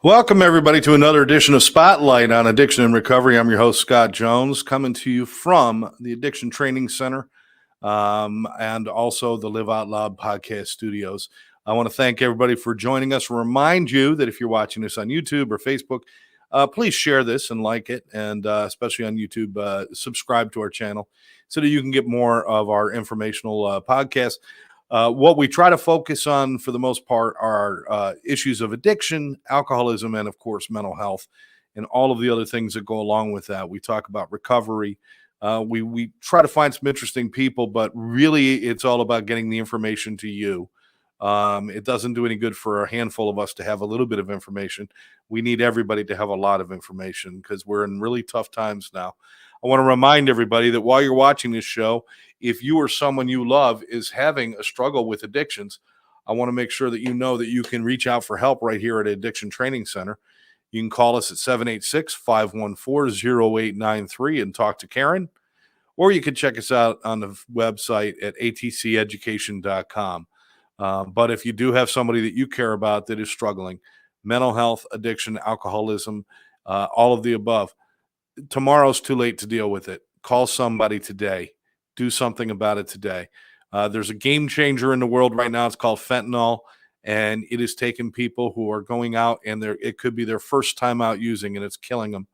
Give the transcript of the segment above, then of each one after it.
Welcome, everybody, to another edition of Spotlight on Addiction and Recovery. I'm your host, Scott Jones, coming to you from the Addiction Training Center and also the Live Out Loud podcast studios. I want to thank everybody for joining us. Remind you that if you're watching this on YouTube or Facebook, please share this and like it, and especially on YouTube, subscribe to our channel so that you can get more of our informational podcasts. What we try to focus on for the most part are issues of addiction, alcoholism, and of course, mental health, and all of the other things that go along with that. We talk about recovery. We try to find some interesting people, but really it's all about getting the information to you. It doesn't do any good for a handful of us to have a little bit of information. We need everybody to have a lot of information because we're in really tough times now. I want to remind everybody that while you're watching this show, if you or someone you love is having a struggle with addictions, I want to make sure that you know that you can reach out for help right here at Addiction Training Center. You can call us at 786-514-0893 and talk to Karen, or you can check us out on the website at atceducation.com. But if you do have somebody that you care about that is struggling, mental health, addiction, alcoholism, all of the above, tomorrow's too late to deal with it. Call somebody today. Do something about it today. There's a game changer in the world right now. It's called fentanyl, and it is taking people who are going out and it could be their first time out using, and it's killing them.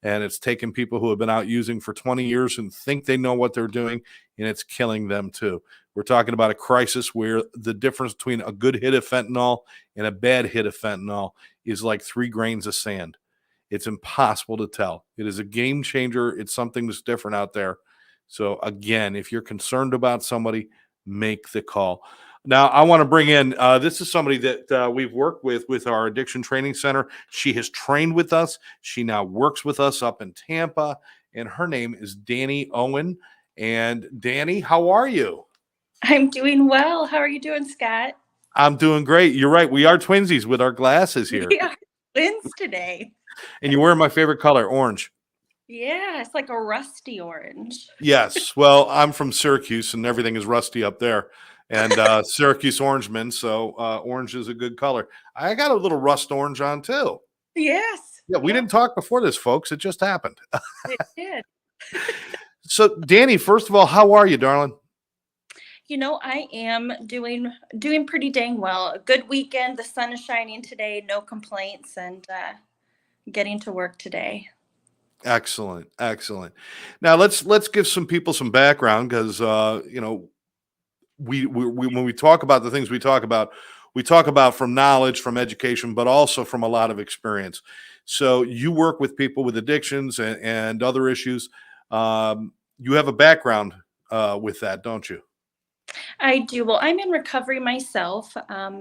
And it's taking people who have been out using for 20 years and think they know what they're doing, and it's killing them too. We're talking about a crisis where the difference between a good hit of fentanyl and a bad hit of fentanyl is like 3 grains of sand. It's impossible to tell. It is a game changer. It's something that's different out there. So again, if you're concerned about somebody, make the call. Now, I want to bring in, this is somebody that we've worked with our Addiction Training Center. She has trained with us. She now works with us up in Tampa, and her name is Dani Owen. And Dani, how are you? I'm doing well. How are you doing, Scott? I'm doing great. You're right. We are twinsies with our glasses here. We are twins today. And you're wearing my favorite color, orange. Yeah, it's like a rusty orange. Yes. Well, I'm from Syracuse, and everything is rusty up there. And Syracuse Orangemen, so orange is a good color. I got a little rust orange on too. Yes. Yeah, we didn't talk before this, folks. It just happened. It did. So, Dani, first of all, how are you, darling? I am doing pretty dang well. A good weekend. The sun is shining today. No complaints, and getting to work today. Excellent, excellent. Now let's give some people some background because we when we talk about the things we talk about from knowledge, from education, but also from a lot of experience. So you work with people with addictions and other issues. You have a background with that, don't you? I do. Well, I'm in recovery myself,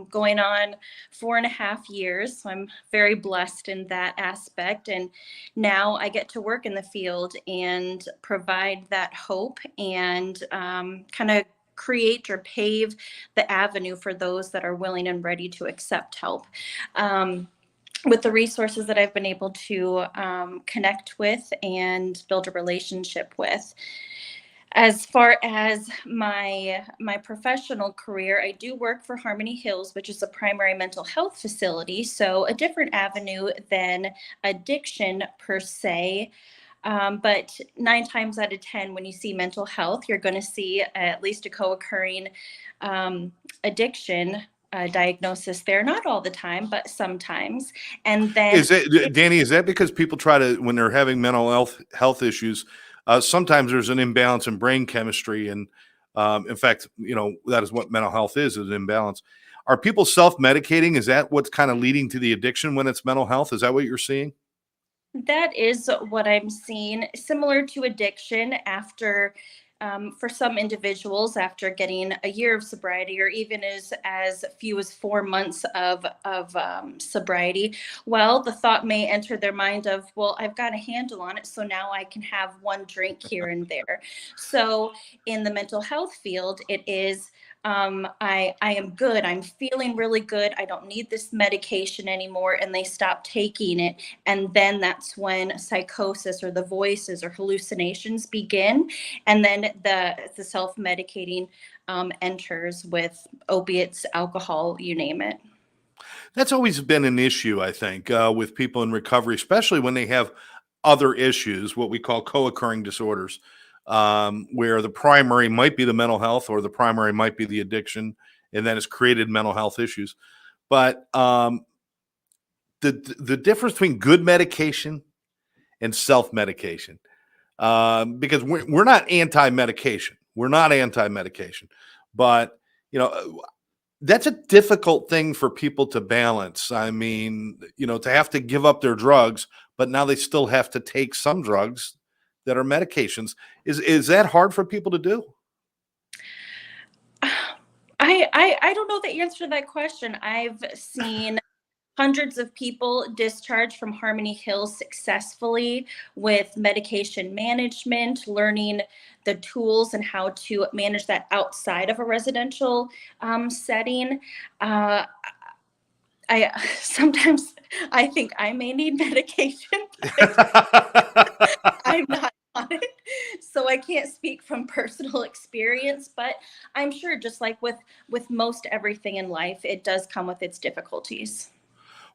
going on 4.5 years. So I'm very blessed in that aspect. And now I get to work in the field and provide that hope and kind of create or pave the avenue for those that are willing and ready to accept help. With the resources that I've been able to connect with and build a relationship with. As far as my professional career, I do work for Harmony Hills, which is a primary mental health facility. So a different avenue than addiction per se. But 9 times out of 10, when you see mental health, you're going to see at least a co-occurring addiction diagnosis there. Not all the time, but sometimes. And then Dani, is that because people try to, when they're having mental health issues, sometimes there's an imbalance in brain chemistry, and in fact, that is what mental health is an imbalance. Are people self-medicating? Is that what's kind of leading to the addiction when it's mental health? Is that what you're seeing? That is what I'm seeing. Similar to addiction, after for some individuals, after getting a year of sobriety, or even as few as 4 months of sobriety, well, the thought may enter their mind of, well, I've got a handle on it, so now I can have one drink here and there. So in the mental health field, it is, I am good. I'm feeling really good. I don't need this medication anymore. And they stop taking it. And then that's when psychosis or the voices or hallucinations begin. And then the self-medicating enters with opiates, alcohol, you name it. That's always been an issue, I think, with people in recovery, especially when they have other issues, what we call co-occurring disorders, where the primary might be the mental health or the primary might be the addiction, and then it's created mental health issues. But the difference between good medication and self-medication, because we're not anti-medication, but you know that's a difficult thing for people to balance. I mean, to have to give up their drugs, but now they still have to take some drugs that are medications. Is that hard for people to do? I don't know the answer to that question. I've seen hundreds of people discharged from Harmony Hills successfully with medication management, learning the tools and how to manage that outside of a residential setting. Uh, I sometimes I think I may need medication, but I'm not on it, so I can't speak from personal experience. But I'm sure, just like with most everything in life, it does come with its difficulties.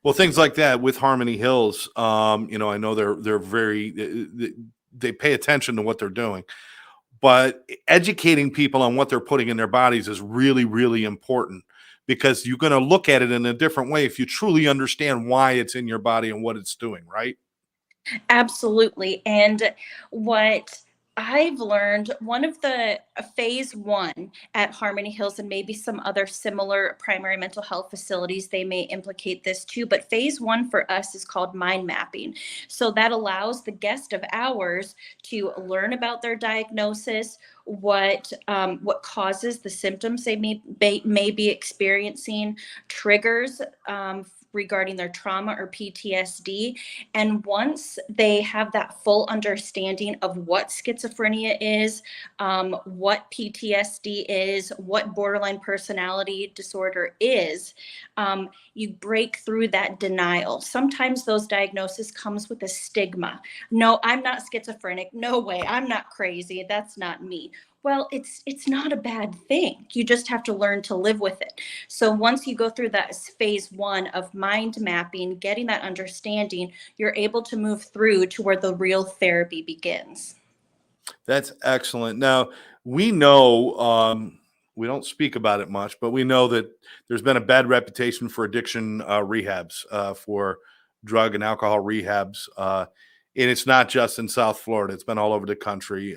Well, things like that with Harmony Hills, I know they're very they pay attention to what they're doing, but educating people on what they're putting in their bodies is really, really important because you're going to look at it in a different way if you truly understand why it's in your body and what it's doing, right? Absolutely. And what I've learned, one of the phase one at Harmony Hills and maybe some other similar primary mental health facilities, they may implicate this too. But phase one for us is called mind mapping. So that allows the guest of ours to learn about their diagnosis, what causes the symptoms they may be experiencing, triggers regarding their trauma or PTSD. And once they have that full understanding of what schizophrenia is, what PTSD is, what borderline personality disorder is, you break through that denial. Sometimes those diagnoses comes with a stigma. No, I'm not schizophrenic. No way. I'm not crazy. That's not me. Well, it's not a bad thing. You just have to learn to live with it. So once you go through that phase one of mind mapping, getting that understanding, you're able to move through to where the real therapy begins. That's excellent. Now, we know, we don't speak about it much, but we know that there's been a bad reputation for addiction rehabs, for drug and alcohol rehabs. And it's not just in South Florida, it's been all over the country.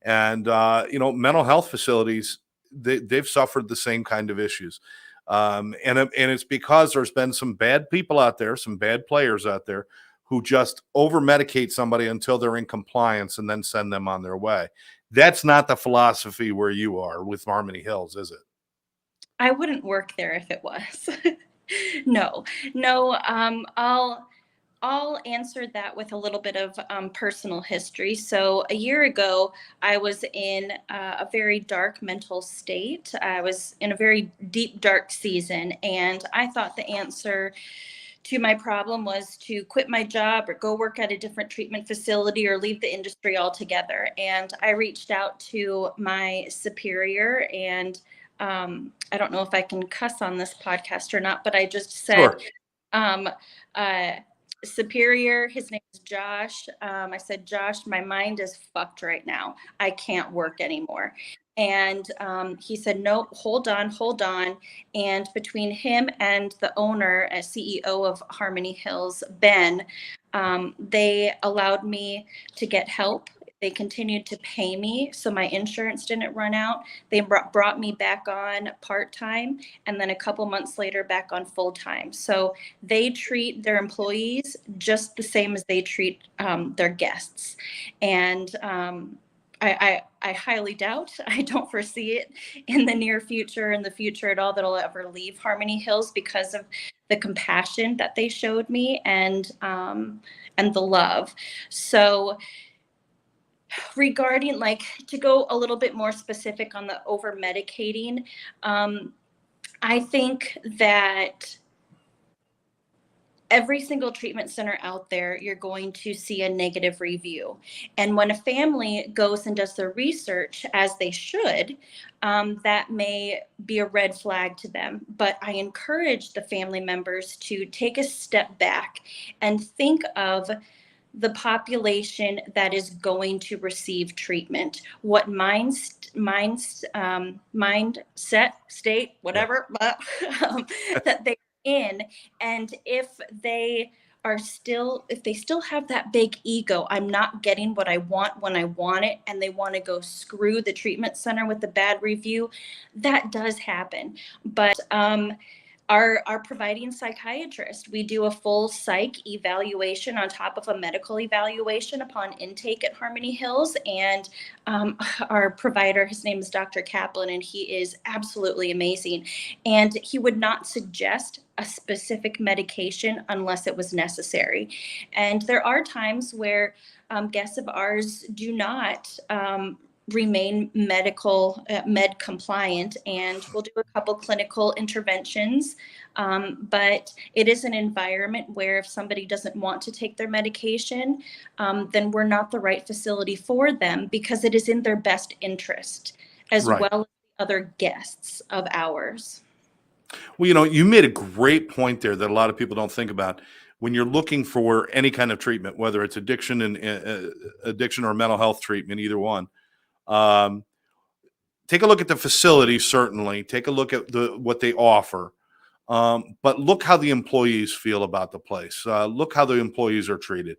Mental health facilities, they've suffered the same kind of issues. And it's because there's been some bad people out there, some bad players out there who just over medicate somebody until they're in compliance and then send them on their way. That's not the philosophy where you are with Harmony Hills, is it? I wouldn't work there if it was. No, no. I'll answer that with a little bit of personal history. So a year ago, I was in a very dark mental state. I was in a very deep, dark season, and I thought the answer to my problem was to quit my job or go work at a different treatment facility or leave the industry altogether. And I reached out to my superior, and I don't know if I can cuss on this podcast or not, but I just said, Sure. um, uh, superior, his name is Josh. I said, Josh, my mind is fucked right now. I can't work anymore. And he said, no, hold on, hold on. And between him and the owner, as CEO of Harmony Hills, Ben, they allowed me to get help. They continued to pay me, so my insurance didn't run out. They brought me back on part-time, and then a couple months later back on full-time. So they treat their employees just the same as they treat their guests. And I highly doubt, I don't foresee it in the near future, in the future at all, that I'll ever leave Harmony Hills because of the compassion that they showed me and the love. So regarding, like, to go a little bit more specific on the over medicating, I think that every single treatment center out there, you're going to see a negative review. And when a family goes and does their research, as they should, that may be a red flag to them. But I encourage the family members to take a step back and think of the population that is going to receive treatment, what mindset, state, Yeah. whatever, that they're in. And if they still have that big ego, I'm not getting what I want when I want it, and they want to go screw the treatment center with a bad review, that does happen. But our providing psychiatrist, we do a full psych evaluation on top of a medical evaluation upon intake at Harmony Hills. And our provider, his name is Dr. Kaplan, and he is absolutely amazing. And he would not suggest a specific medication unless it was necessary. And there are times where guests of ours do not remain med compliant, and we'll do a couple clinical interventions, but it is an environment where if somebody doesn't want to take their medication, then we're not the right facility for them, because it is in their best interest as Right. well as other guests of ours. Well, you made a great point there that a lot of people don't think about. When you're looking for any kind of treatment, whether it's addiction and addiction or mental health treatment, either one, um, take a look at the facility. Certainly, take a look at what they offer, but look how the employees feel about the place. Look how the employees are treated.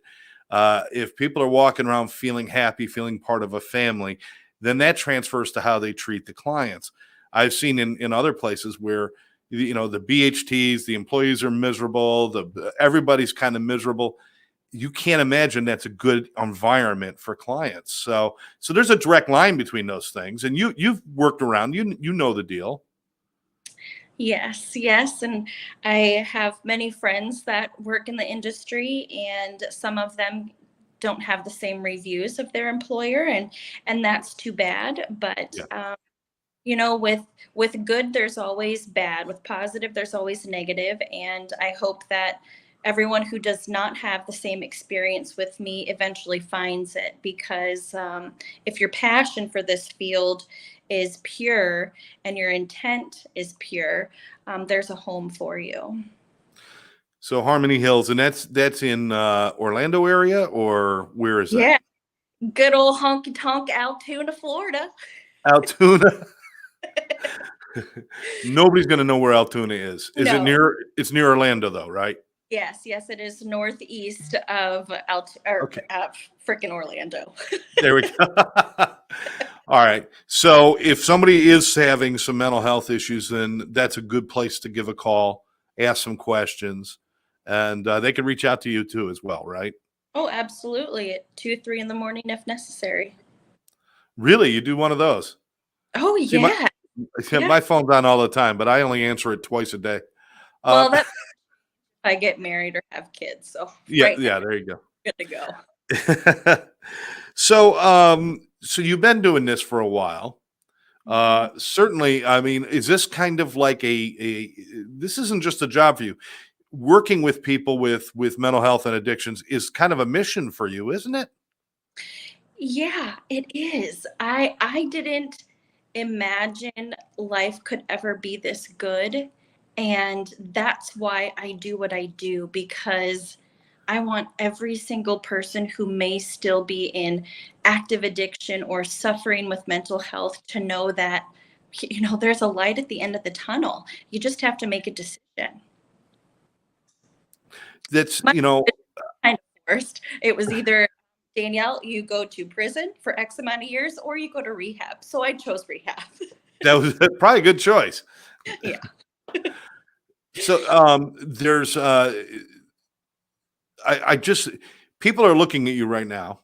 If people are walking around feeling happy, feeling part of a family, then that transfers to how they treat the clients. I've seen in other places where the BHTs, the employees are miserable, everybody's kind of miserable. You can't imagine that's a good environment for clients. So there's a direct line between those things, and you've worked around, you know the deal. Yes. And I have many friends that work in the industry, and some of them don't have the same reviews of their employer, and that's too bad. But Yeah. with good, there's always bad. With positive, there's always negative. And I hope that everyone who does not have the same experience with me eventually finds it, because if your passion for this field is pure and your intent is pure, there's a home for you. So Harmony Hills, and that's in Orlando area, or where is that? Yeah, good old honky tonk Altoona, Florida. Altoona. Nobody's going to know where Altoona is. Is it No. near? It's near Orlando, though, right? Yes, it is northeast of Okay, frickin' Orlando. there we go. All right. So if somebody is having some mental health issues, then that's a good place to give a call, ask some questions, and they can reach out to you too as well, right? Oh, absolutely. At 2, 3 in the morning if necessary. Really, you do one of those? Oh, See, my yeah. Yeah. my phone's on all the time, but I only answer it twice a day. Well, Uh, that's if I get married or have kids. So yeah, right now, yeah. There you go. good to go. So you've been doing this for a while. Certainly, I mean, is this kind of like this isn't just a job for you. Working with people with mental health and addictions is kind of a mission for you, isn't it? Yeah, it is. I didn't imagine life could ever be this good. And that's why I do what I do, because I want every single person who may still be in active addiction or suffering with mental health to know that, there's a light at the end of the tunnel. You just have to make a decision. That's My kind of forced. It was either, Danielle, you go to prison for X amount of years or you go to rehab. So I chose rehab. that was probably a good choice. Yeah. So there's I just people are looking at you right now,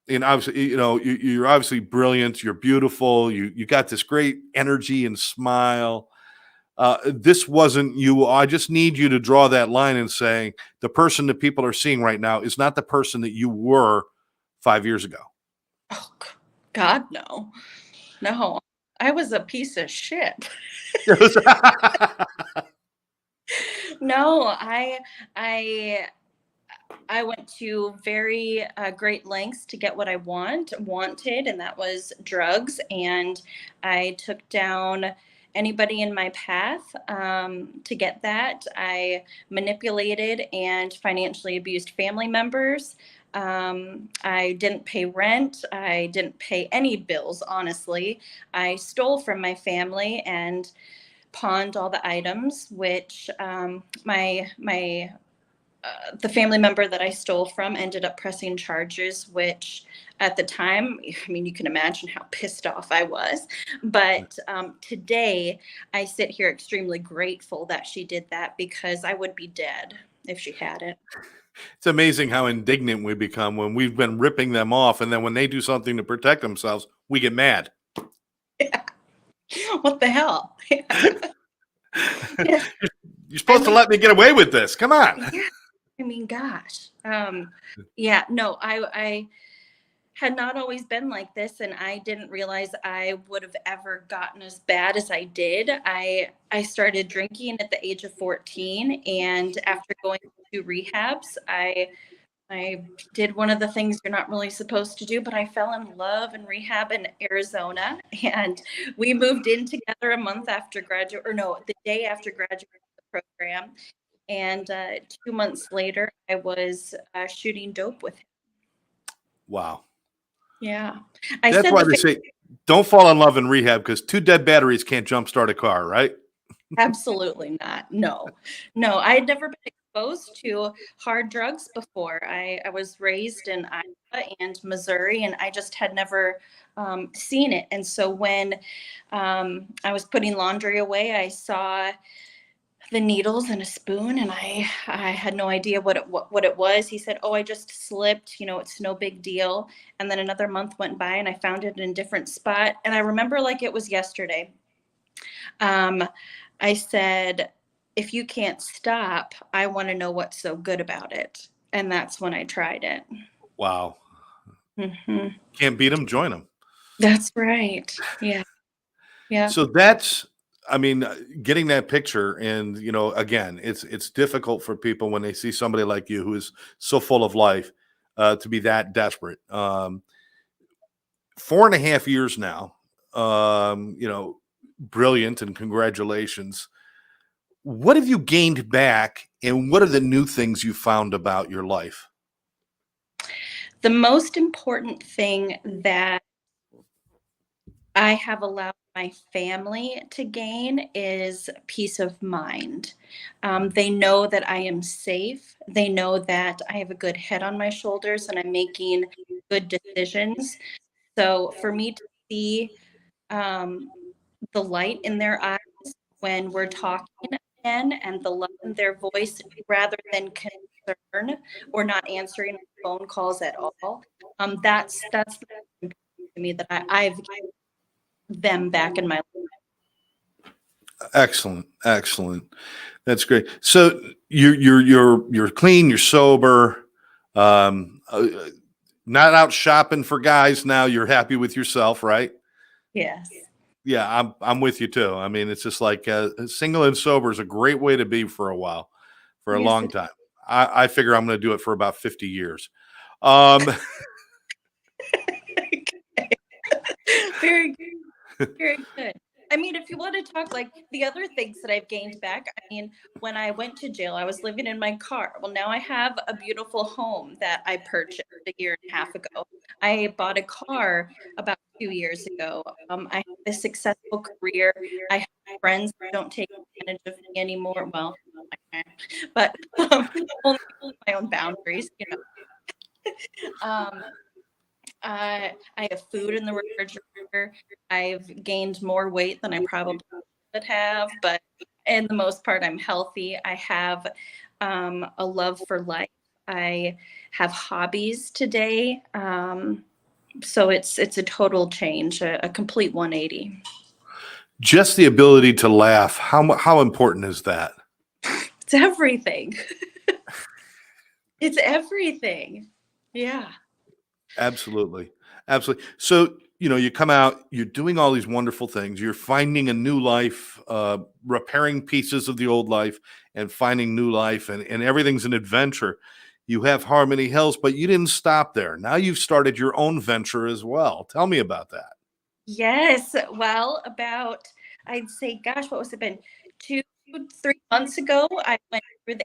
and obviously, you're obviously brilliant. You're beautiful. You got this great energy and smile. This wasn't you. I just need you to draw that line and say the person that people are seeing right now is not the person that you were 5 years ago. Oh, God, no. No. I was a piece of shit. No, I I went to very great lengths to get what I wanted, and that was drugs. And I took down anybody in my path to get that. I manipulated and financially abused family members. I didn't pay rent. I didn't pay any bills, honestly. I stole from my family and pawned all the items, which my the family member that I stole from ended up pressing charges, which at the time, I mean, you can imagine how pissed off I was. But today, I sit here extremely grateful that she did that because I would be dead if she hadn't. It's amazing how indignant we become when we've been ripping them off, and then when they do something to protect themselves, we get mad. What the hell? Yeah. You're supposed to let me get away with this. Come on. Yeah. I mean, gosh. Yeah, no, I had not always been like this, and I didn't realize I would have ever gotten as bad as I did. I started drinking at the age of 14, and after going to rehabs, I did one of the things you're not really supposed to do, but I fell in love in rehab in Arizona, and we moved in together a month after graduate, or no, the day after graduating the program. And 2 months later, I was shooting dope with him. Wow. Yeah. I That's said why they say don't fall in love in rehab, because two dead batteries can't jumpstart a car, right? absolutely not. No, no, I had never been exposed to hard drugs before. I was raised in Iowa and Missouri, and I just had never seen it. And so when I was putting laundry away, I saw the needles and a spoon, and I had no idea what it was. He said, "Oh, I just slipped, it's no big deal." And then another month went by and I found it in a different spot, and I remember like it was yesterday. um I said, "If you can't stop, I want to know what's so good about it." And that's when I tried it. Wow. Hmm. Can't beat them, join them. That's right. Yeah. Yeah. So that's, I mean, getting that picture, and again, it's difficult for people when they see somebody like you who is so full of life, to be that desperate. 4.5 years now, brilliant, and congratulations. What have you gained back, and what are the new things you found about your life? The most important thing that I have allowed my family to gain is peace of mind. They know that I am safe. They know that I have a good head on my shoulders and I'm making good decisions. So for me to see um, the light in their eyes when we're talking again, and the love in their voice rather than concern or not answering phone calls at all, that's the important to me, that I've them back in my life. Excellent, excellent. That's great. So you're clean, you're sober, um, uh, not out shopping for guys now. You're happy with yourself, right? Yes. Yeah, I'm with you too. I mean, it's just like single and sober is a great way to be for a while, for a Yes, long it time. I figure I'm going to do it for about 50 years. Um, very good. Very good. I mean, if you want to talk like the other things that I've gained back, I mean, when I went to jail, I was living in my car. Well, now I have a beautiful home that I purchased a year and a half ago. I bought a car about 2 years ago. I have a successful career. I have friends that don't take advantage of me anymore. Well, I can, but only my own boundaries. Um, I have food in the refrigerator. I've gained more weight than I probably should have, but in the most part, I'm healthy. I have a love for life. I have hobbies today. So it's a total change, a complete 180. just the ability to laugh. How important is that? It's everything. It's everything. Yeah. Absolutely. Absolutely. So, you come out, you're doing all these wonderful things, you're finding a new life, repairing pieces of the old life, and finding new life, and everything's an adventure. You have Harmony Hills, but you didn't stop there. Now you've started your own venture as well. Tell me about that. Yes. Well, about, I'd say, gosh, what was it been? 2, 3 months ago, I went through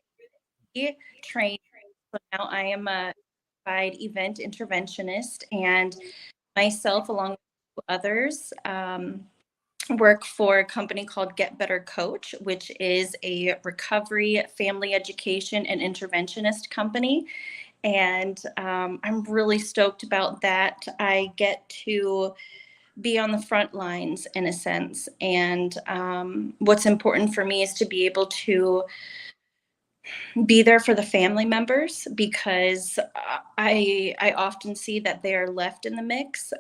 the training. So now I am a certified event interventionist, and myself, along with others, work for a company called Get Better Coach, which is a recovery, family education, and interventionist company. And I'm really stoked about that. I get to be on the front lines in a sense. And what's important for me is to be able to be there for the family members, because I often see that they are left in the mix.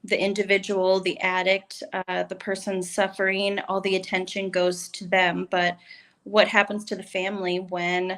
The individual, the addict, the person suffering, all the attention goes to them. But what happens to the family when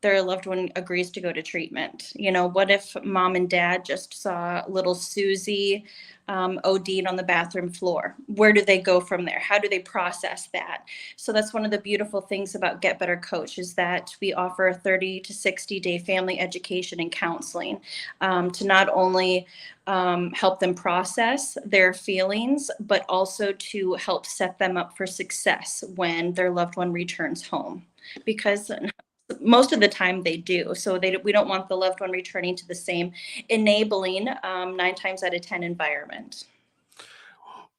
their loved one agrees to go to treatment? What if mom and dad just saw little Susie OD'd on the bathroom floor? Where do they go from there? How do they process that? So that's one of the beautiful things about Get Better Coach, is that we offer a 30 to 60-day family education and counseling to not only help them process their feelings, but also to help set them up for success when their loved one returns home. Because most of the time they do. So we don't want the loved one returning to the same enabling 9 times out of 10 environment.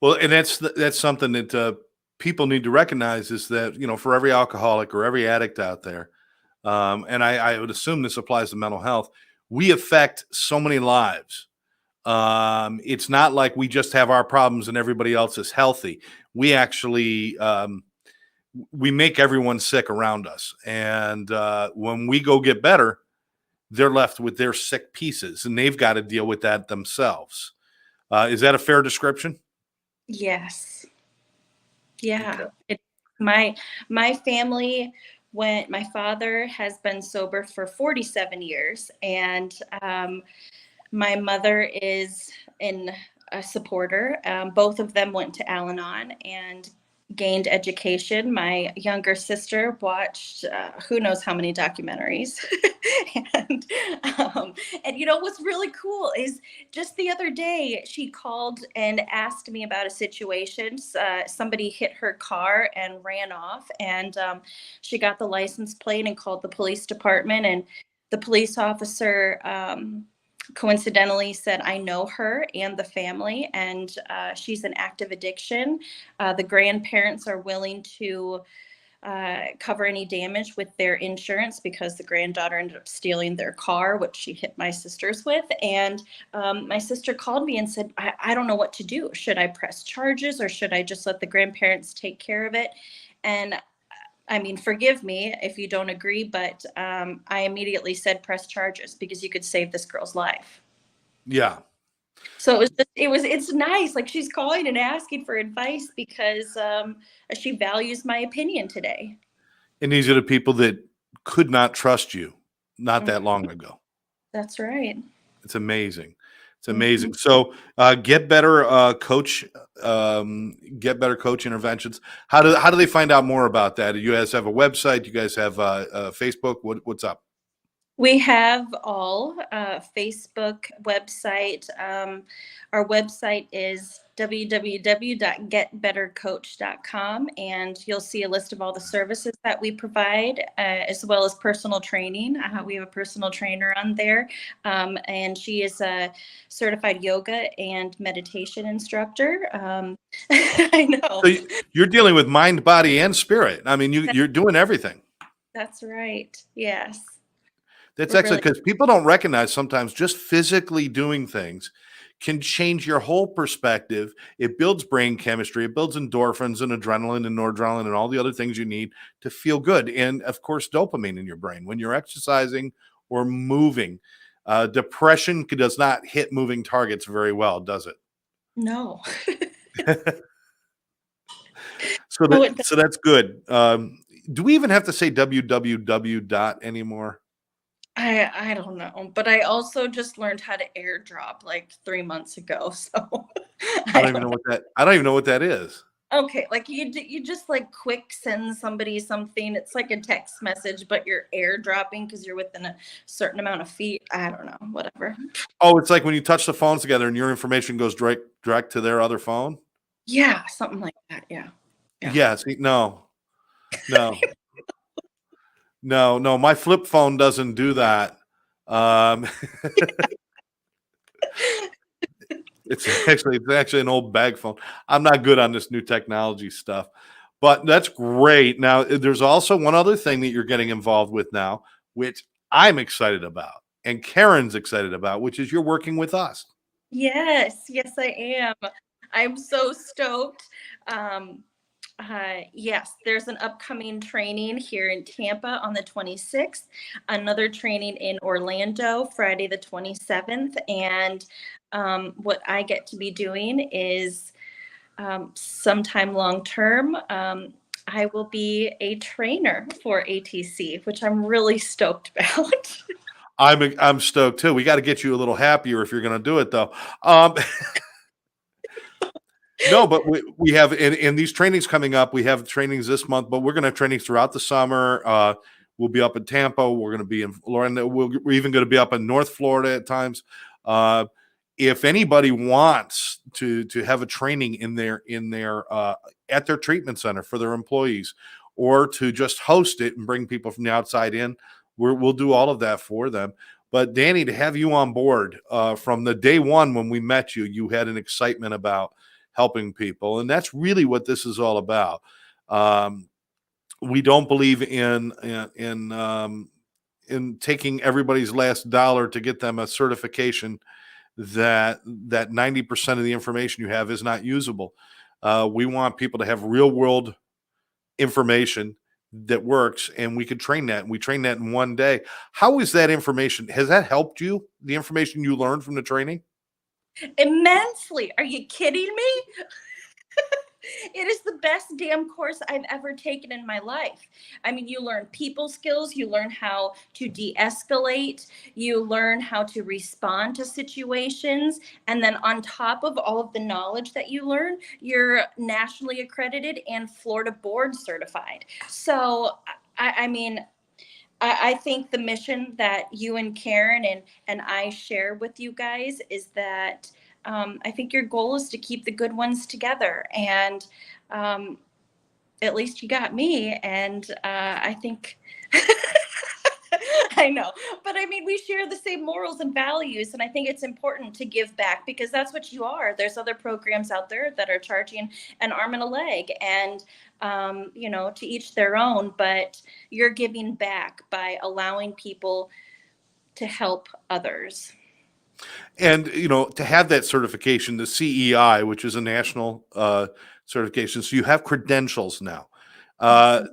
Well, and that's something that people need to recognize, is that, for every alcoholic or every addict out there, and I would assume this applies to mental health, we affect so many lives. It's not like we just have our problems and everybody else is healthy. We actually we make everyone sick around us, and when we go get better, they're left with their sick pieces, and they've got to deal with that themselves. Is that a fair description? Yes. Yeah. Okay. My family, when my father has been sober for 47 years, and my mother is a supporter. Both of them went to Al-Anon and gained education. My younger sister watched who knows how many documentaries. and what's really cool is just the other day she called and asked me about a situation. Somebody hit her car and ran off, and she got the license plate and called the police department, and the police officer coincidentally said, I know her and the family, and she's in active addiction. The grandparents are willing to cover any damage with their insurance, because the granddaughter ended up stealing their car, which she hit my sisters with. And my sister called me and said, I don't know what to do. Should I press charges, or should I just let the grandparents take care of it? And I mean, forgive me if you don't agree, but I immediately said press charges, because you could save this girl's life. Yeah. So it's nice. Like, she's calling and asking for advice because she values my opinion today. And these are the people that could not trust you not that long ago. That's right. It's amazing. It's amazing. So Get Better Coach, Get Better Coach Interventions. How do they find out more about that? You guys have a website? You guys have Facebook? What's up? We have all Facebook, website. Our website is www.getbettercoach.com, and you'll see a list of all the services that we provide, as well as personal training. We have a personal trainer on there, and she is a certified yoga and meditation instructor. I know. So you're dealing with mind, body, and spirit. I mean, you're doing everything. That's right. Yes. That's We're excellent, because people don't recognize sometimes just physically doing things can change your whole perspective. It builds brain chemistry. It builds endorphins and adrenaline and noradrenaline and all the other things you need to feel good. And of course, dopamine in your brain when you're exercising or moving. Depression does not hit moving targets very well, does it? No. So that's good. Do we even have to say www dot anymore? I don't know, but I also just learned how to airdrop like 3 months ago. So I don't even know what that is. Okay, like you just like quick send somebody something. It's like a text message, but you're airdropping because you're within a certain amount of feet. I don't know, whatever. Oh, it's like when you touch the phones together and your information goes direct to their other phone? Yeah, something like that. Yeah. Yeah. Yeah, see, no. No. No, no, my flip phone doesn't do that. Um, it's actually an old bag phone. I'm not good on this new technology stuff, but that's great. Now, there's also one other thing that you're getting involved with now, which I'm excited about, and Karen's excited about, which is you're working with us. Yes, yes, I am. I'm so stoked. Um, yes, there's an upcoming training here in Tampa on the 26th, another training in Orlando Friday the 27th. And what I get to be doing is sometime long term, I will be a trainer for ATC, which I'm really stoked about. I'm stoked too. We got to get you a little happier if you're going to do it, though. Um, No, but we have in these trainings coming up. We have trainings this month, but we're going to have trainings throughout the summer. We'll be up in Tampa. We're going to be in Florida. We're even going to be up in North Florida at times. Uh, if anybody wants to have a training in their at their treatment center for their employees, or to just host it and bring people from the outside in, we'll do all of that for them. But Dani, to have you on board from the day one when we met you, you had an excitement about helping people, and that's really what this is all about. Um, we don't believe in taking everybody's last dollar to get them a certification that 90% of the information you have is not usable. We want people to have real world information that works, and we could train that. And we train that in one day. How is that information? Has that helped you? The information you learned from the training? Immensely. Are you kidding me? It is the best damn course I've ever taken in my life. I mean, you learn people skills, you learn how to de escalate, you learn how to respond to situations. And then, on top of all of the knowledge that you learn, you're nationally accredited and Florida board certified. So, I mean, I think the mission that you and Karen and I share with you guys is that I think your goal is to keep the good ones together. And um, at least you got me. And I think, I know, but I mean, we share the same morals and values. And I think it's important to give back because that's what you are. There's other programs out there that are charging an arm and a leg. And to each their own, but you're giving back by allowing people to help others. And to have that certification, the CEI, which is a national certification, so you have credentials now.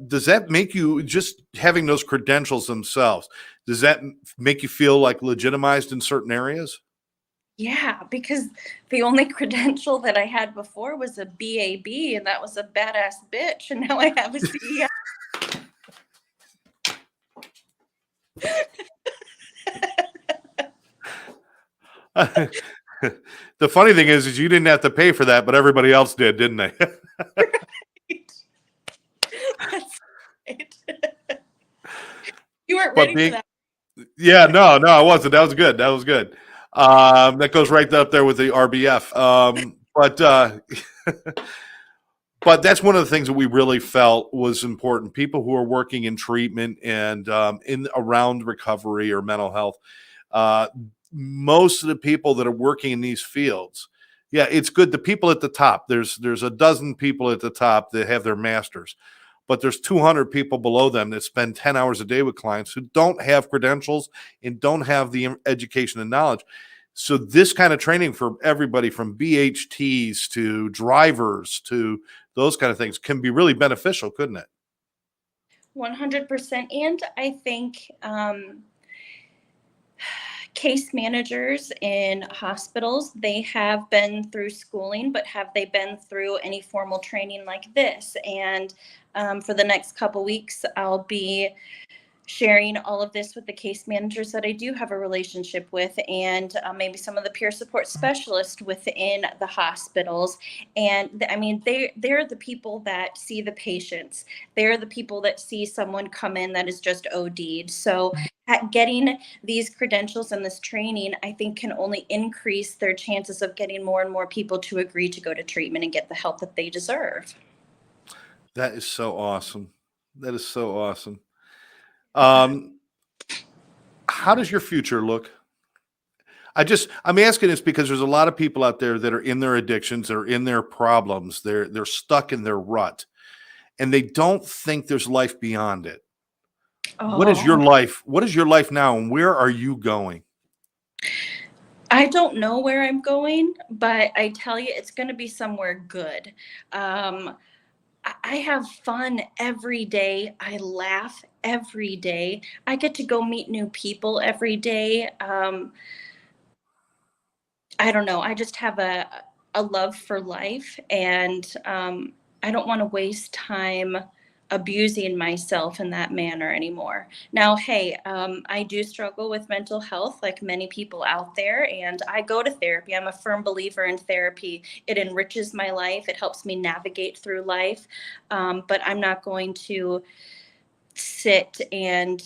Does that make you, just having those credentials themselves, does that make you feel like legitimized in certain areas? Yeah, because the only credential that I had before was a BAB, and that was a badass bitch, and now I have a CEI. The funny thing is you didn't have to pay for that, but everybody else did, didn't they? That's right. You weren't But ready for being, that. yeah, no, I wasn't. That was good. That was good. That goes right up there with the RBF. But that's one of the things that we really felt was important. People who are working in treatment and in around recovery or mental health, uh, most of the people that are working in these fields, yeah, it's good. The people at the top, there's a dozen people at the top that have their masters, but there's 200 people below them that spend 10 hours a day with clients who don't have credentials and don't have the education and knowledge. So this kind of training for everybody from BHTs to drivers to those kind of things can be really beneficial, couldn't it? 100%. And I think case managers in hospitals, they have been through schooling, but have they been through any formal training like this? And for the next couple weeks, I'll be sharing all of this with the case managers that I do have a relationship with, and maybe some of the peer support specialists within the hospitals. And I mean, they're the people that see the patients. They're the people that see someone come in that is just OD'd. So getting these credentials and this training, I think, can only increase their chances of getting more and more people to agree to go to treatment and get the help that they deserve. That is so awesome. That is so awesome. Um, how does your future look? I'm asking this because there's a lot of people out there that are in their addictions, they're in their problems, they're stuck in their rut, and they don't think there's life beyond it. What is your Oh, life? What is your life now, and where are you going? I don't know where I'm going, but I tell you, it's going to be somewhere good. Um, I have fun every day. I laugh every day. I get to go meet new people every day. I don't know. I just have a love for life, and I don't want to waste time abusing myself in that manner anymore. Now, hey, I do struggle with mental health like many people out there, and I go to therapy. I'm a firm believer in therapy. It enriches my life. It helps me navigate through life. But I'm not going to sit and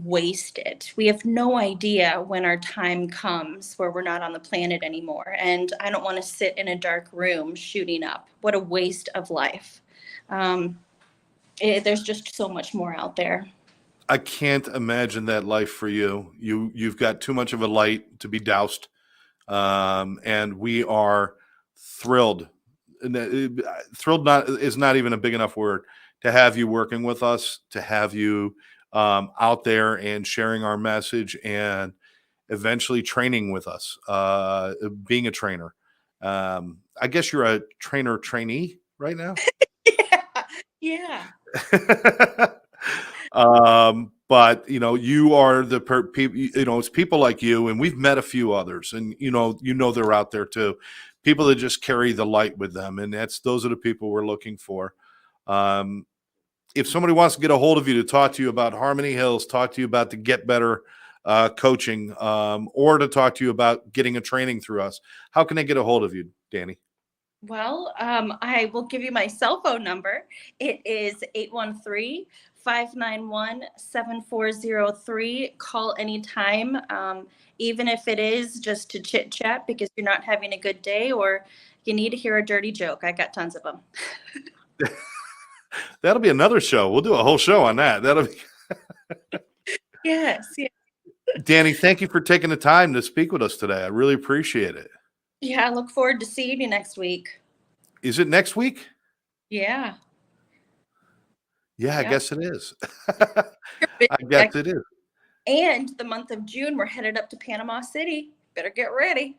waste it. We have no idea when our time comes where we're not on the planet anymore, and I don't want to sit in a dark room shooting up. What a waste of life. um, there's just so much more out there. I can't imagine that life for you. You've got too much of a light to be doused, and we are thrilled. Thrilled not is not even a big enough word to have you working with us, to have you out there and sharing our message, and eventually training with us, being a trainer. I guess you're a trainer trainee right now. Yeah. But you are the people. It's people like you, and we've met a few others, and they're out there too. People that just carry the light with them, and those are the people we're looking for. Um, if somebody wants to get a hold of you to talk to you about Harmony Hills, talk to you about the Get Better coaching, or to talk to you about getting a training through us, how can they get a hold of you, Dani? Well, I will give you my cell phone number. It is 813-591-7403. Call anytime, even if it is just to chit chat because you're not having a good day or you need to hear a dirty joke. I got tons of them. That'll be another show. We'll do a whole show on that. That'll be Yes. Yeah. Dani, thank you for taking the time to speak with us today. I really appreciate it. Yeah. I look forward to seeing you next week. Is it next week? Yeah. Yeah, I Yep. guess it is. You're busy I guess it is. And the month of June, we're headed up to Panama City. Better get ready.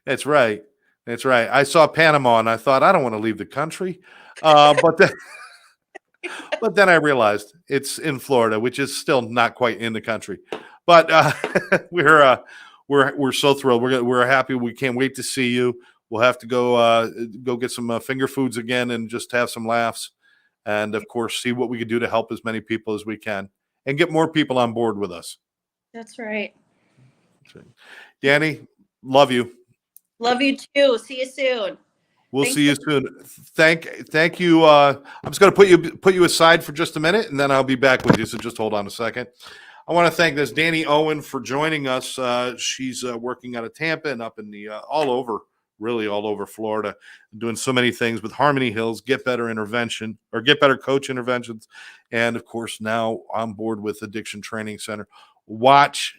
That's right. That's right. I saw Panama and I thought, I don't want to leave the country. But then, but then I realized it's in Florida, which is still not quite in the country. But we're so thrilled. We're happy. We can't wait to see you. We'll have to go get some finger foods again and just have some laughs, and of course see what we can do to help as many people as we can and get more people on board with us. That's right. Dani, love you. Love you too. See you soon. We'll Thanks see you soon. Thank you. I'm just going to put you aside for just a minute, and then I'll be back with you. So just hold on a second. I want to thank this Dani Owen for joining us. She's working out of Tampa and up in the really all over Florida, doing so many things with Harmony Hills, Get Better Intervention or Get Better Coach Interventions, and of course now on board with Addiction Training Center. Watch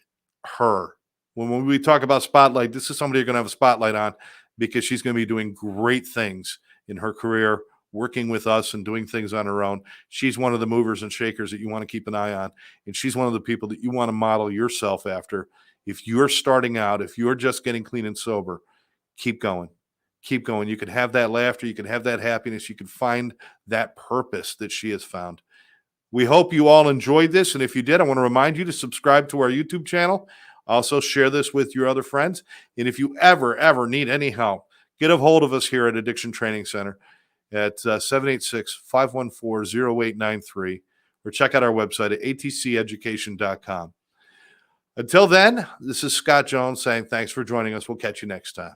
her. When we talk about spotlight, this is somebody you're going to have a spotlight on because she's going to be doing great things in her career, working with us and doing things on her own. She's one of the movers and shakers that you want to keep an eye on. And she's one of the people that you want to model yourself after. If you're starting out, if you're just getting clean and sober, keep going. Keep going. You can have that laughter. You can have that happiness. You can find that purpose that she has found. We hope you all enjoyed this. And if you did, I want to remind you to subscribe to our YouTube channel. Also, share this with your other friends. And if you ever need any help, get a hold of us here at Addiction Training Center at 786-514-0893. or check out our website at atceducation.com. Until then, this is Scott Jones saying thanks for joining us. We'll catch you next time.